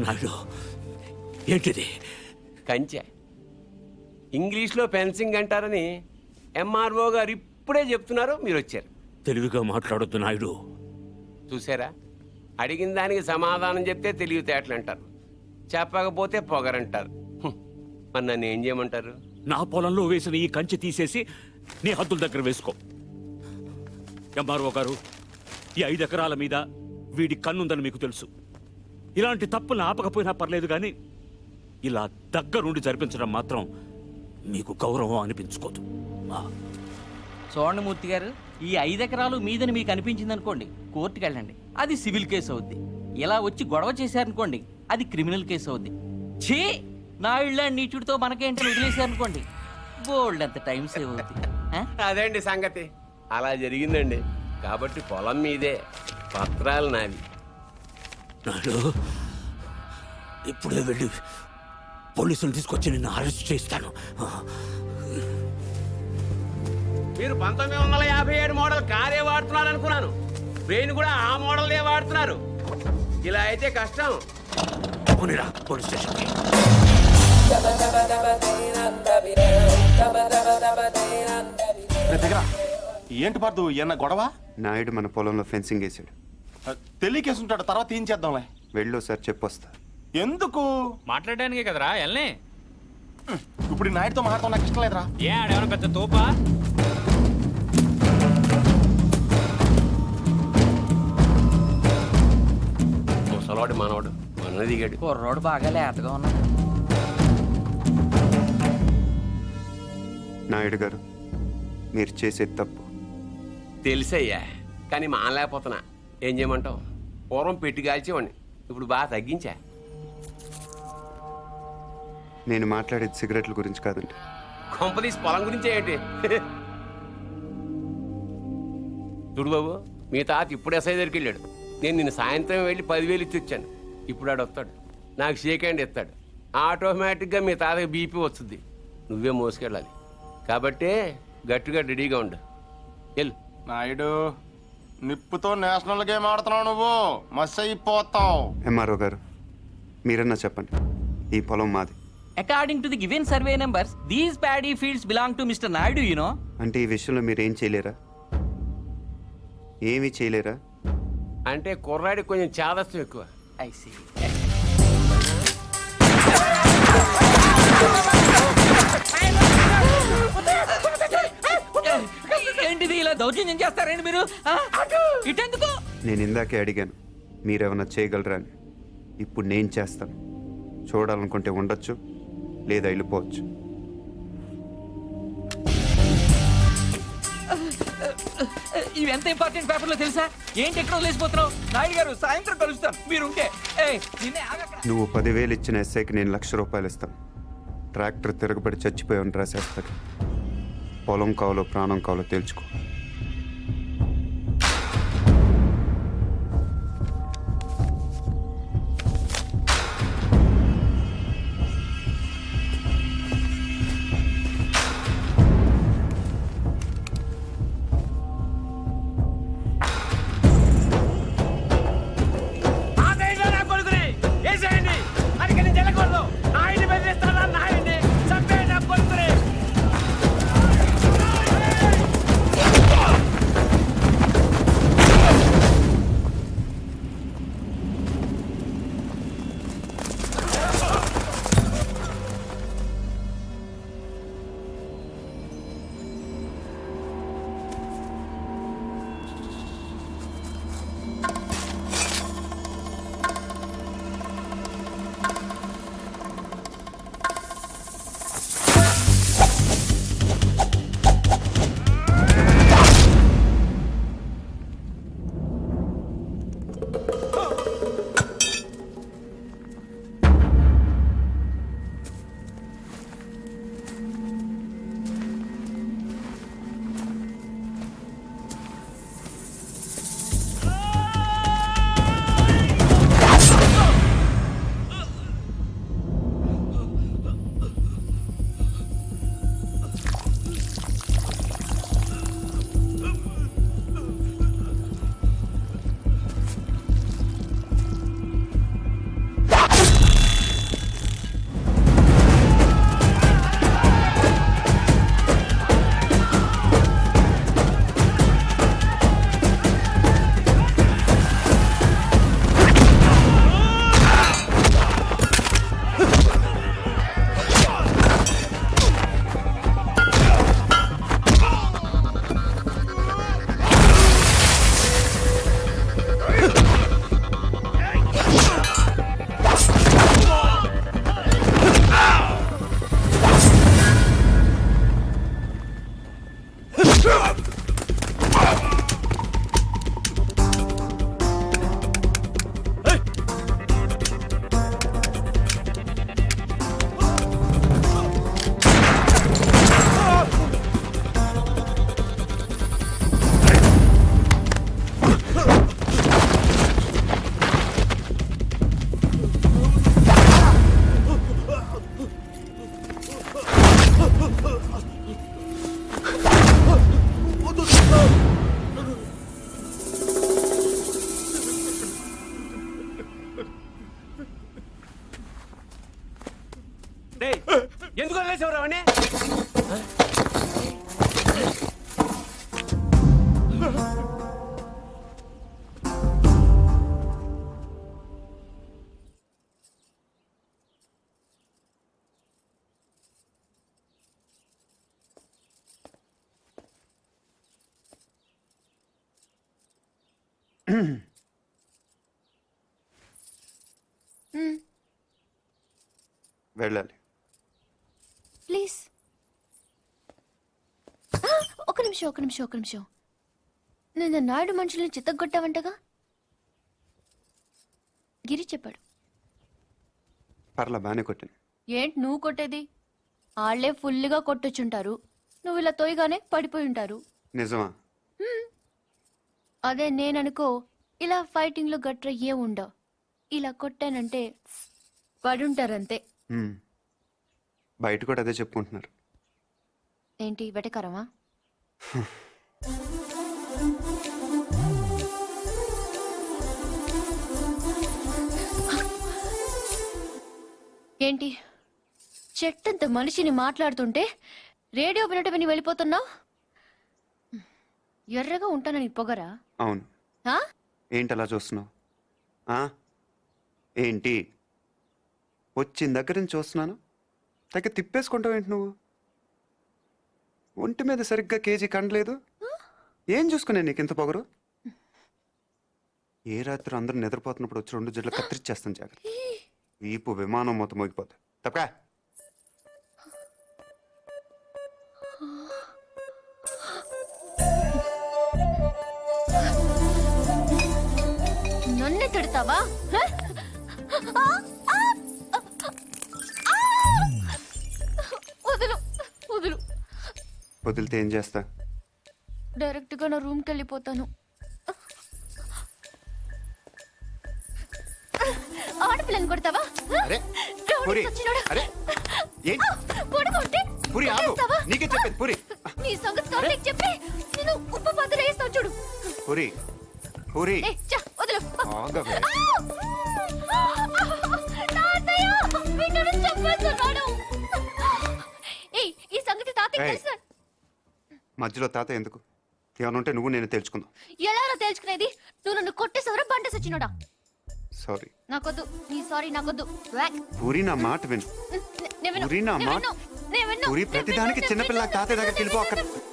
నాయుడు ఏంటిది? కంచె. ఇంగ్లీష్లో ఫెన్సింగ్ అంటారని ఎంఆర్ఓ గారు ఇప్పుడే చెప్తున్నారు, మీరు వచ్చారు. తెలివిగా మాట్లాడొద్దు నాయుడు. చూసారా, అడిగిన దానికి సమాధానం చెప్తే తెలివితేటలు అంటారు, చెప్పకపోతే పొగరంటారు. మరి నన్ను ఏం చేయమంటారు? నా పొలంలో వేసిన ఈ కంచె తీసేసి నీ హద్దుల దగ్గర వేసుకో. ఎంఆర్ఓ గారు, ఈ 5 ఎకరాల మీద వీడి కన్నుందని మీకు తెలుసు. ఇలాంటి తప్పులు ఆపకపోయినా పర్లేదు, కానీ ఇలా దగ్గరుండి జరిపించడం మాత్రం మీకు గౌరవం అనిపించుకోదు. చూడండి మూర్తి గారు, ఈ 5 ఎకరాలు మీదని మీకు అనిపించింది అనుకోండి, కోర్టుకు వెళ్ళండి, అది సివిల్ కేసు అవుద్ది. ఇలా వచ్చి గొడవ చేశారనుకోండి, అది క్రిమినల్ కేసు అవుద్ది. ఛీ, నా ఇళ్ళ నీచుడితో మనకేంటని వదిలేశారనుకోండి, బోల్డ్ అంత టైం సేవ్ అవుద్ది. అదేండి సంగతి, అలా జరిగిందండి. కాబట్టి పొలం మీదే, పత్రాలు నావి. నాడు ఇప్పుడే వెళ్ళి పోలీసులు తీసుకొచ్చి నిన్ను అరెస్ట్ చేస్తాను. మీరు 1957 మోడల్ కారే వాడుతున్నారు అనుకున్నాను. బ్రెయిన్ కూడా ఆ మోడల్నే వాడుతున్నారు. ఇలా అయితే కష్టం. పోనీరా పోలీస్ స్టేషన్కి. ఏంటి పర్దు ఏమన్నా గొడవ? నాయుడు మన పొలంలో ఫెన్సింగ్ వేసాడు. తెలియకేసుంటాడు, తర్వాత ఏం చేద్దాంలే. వెళ్ళు సార్, చెప్పొస్తా. ఎందుకు? మాట్లాడడానికే కదరా ఎల్నే. ఇప్పుడు ఈ నాయుడుతో మాట్లాడటం నాకు ఇష్టం లేదురా. ఏ ఆడేమన్నా పెద్ద తోపా? ముసలాడు మనవాడు మన దిగాడు. కుర్రోడు బాగా లేతగా ఉన్నాడు. నాయుడు గారు, మీరు చేసేది తప్పు. తెలుసయ్యా, కానీ మానలేకపోతున్నా. ఏం చేయమంటావు? పూర్వం పెట్టి కాల్చేవాడిని, ఇప్పుడు బాగా తగ్గించా. నేను మాట్లాడేది సిగరెట్ల గురించి కాదండి. కొంపదీసి పొలం గురించే ఏంటి? చూడు బాబు, మీ తాత ఇప్పుడు ఎస్ఐ దగ్గరికి వెళ్ళాడు. నేను నిన్న సాయంత్రం వెళ్ళి 10,000 ఇచ్చి వచ్చాను. ఇప్పుడు ఆడు వస్తాడు, నాకు షేక్ హ్యాండ్ ఇస్తాడు. ఆటోమేటిక్గా మీ తాతకి బీపీ వస్తుంది. నువ్వే మోసుకెళ్ళాలి. కాబట్టి గట్టిగా రెడీగా ఉండు. వెళ్ళు. నాయుడు, నిప్పుతో నేషనల్ గేమ్ ఆడుతున్నావు నువ్వు, మస్ అయిపోతావు. ఎంఆర్ఓ గారు, మీరన్నా చెప్పండి, ఈ పొలం మాది. According to the given survey numbers, these paddy fields belong to Mr. Naidu, you know. అంటే ఈ విషయంలో మీరు ఏం చేయలేరా? ఏమీ చేయలేరా? అంటే కుర్రాడికి కొంచెం చాదస్తం ఎక్కువ. I see. ఏంటిది, ఇలా దౌర్జన్యం చేస్తారండి మీరు? ఇటెందుకు? నేను ఇందాకే అడిగాను మీరేమన్నా చేయగలరా అని. ఇప్పుడు నేను చేస్తాను. చూడాలనుకుంటే ఉండొచ్చు, లేదా వెళ్ళిపోవచ్చు. ఇవి ఎంత ఇంపార్టెంట్ పేపర్లో తెలుసా? ఏంటి ఎక్కడ వదిలేసిపోతున్నావు? నాయుడు గారు, సాయంత్రం కలుస్తాను, మీరుంటే. నువ్వు 10,000 ఇచ్చిన ఎస్ఐకి నేను ₹1,00,000 ఇస్తాను. ట్రాక్టర్ తిరగబడి చచ్చిపోయామని రాసేస్తాడు. పొలం కావాలో ప్రాణం కావాలో తెలుసుకో. ఎందుకు వదిలేసేవారు అవన్నీ వెళ్ళాలి. ప్లీజ్ ఒక నిమిషం నేను నాయుడు మనుషుల్ని చిత్తగొట్టావంటగా గిరి చెప్పాడు. పర్లా బాగానే కొట్టాను. ఏంటి నువ్వు కొట్టేది? ఆళ్లే ఫుల్గా కొట్టొచ్చుంటారు, నువ్వు ఇలా తోయగానే పడిపోయి ఉంటారు. నిజమా? అదే నేననుకో ఇలా ఫైటింగ్లో గట్ర ఏ ఉండవు, ఇలా కొట్టానంటే పడుంటారంతే. హ్మ్. బయట కూడా అదే చెప్పుకుంటున్నారు. ఏంటి వెటకరమా? ఏంటి చెట్టంత మనిషిని మాట్లాడుతుంటే రేడియో వినట విని వెళ్ళిపోతున్నావు? ఎర్రగా ఉంటానని పొగరా? అవును. ఆ? ఏంటి అలా చూస్తున్నావు? ఏంటి వచ్చిన దగ్గర నుంచి చూస్తున్నాను, తగ్గ తిప్పేసుకుంటావు ఏంటి నువ్వు? ఒంటి మీద సరిగ్గా కేజీ కండలేదు. ఏం చూసుకునే నీకు ఇంత పొగరు? ఏ రాత్రి అందరూ నిద్రపోతున్నప్పుడు వచ్చి 2 జడ్లు కత్తిరిచ్చేస్తాను జాగ్రత్త. వీపు విమానం మొత్తం మోగిపోతుంది. తప్పకా నన్నే తిడతావా? వదులు వదులు. వదిలితే ఏం చేస్తా? డైరెక్ట్ గా నా రూమ్కి వెళ్ళిపోతాను. ఆడపిల్లని కొడతావా? అరే రౌడీ పూరి, సచ్చినోడా. అరే ఏంటి పొడగొట్టి పూరి ఆగు, కొట్టేస్తావా? నీకే చెప్పేది పూరి. నీ సంగతి కార్తీక్ చెప్పి నేను ఉప్పు పాత్ర వేస్తాను చూడు. పూరి పూరి ఏ, చా, వదులు. ఆగవే. తాతయ్య, వీడిని చంపేస్తున్నాడు. ఏయ్, ఈ సంగతి తాతయ్య ఏయ్. తెలుసా? మధ్యలో తాత ఎందుకు? ఏమైనా ఉంటే నువ్వు నేను తెలుసుకుందాం. ఎలారా తెలుసుకునేది? నువ్వు నన్ను కొట్టేసవరా బండ సచ్చినోడా? సారీ నాకొద్దు, నీ సారీ నాకొద్దు. వ్యాక్. పూరి, నా మాట విను. నేను విన్ను, పూరి, నా నేను మాట విన్ను, నేను విన్ను, పూరి, నేను ప్రతిదానికి విన్ను, చిన్నపిల్ల నేను తాతయ్య దగ్గరికి విన్ను, వెళ్ళిపో. అక్కడ నేను విన్ను.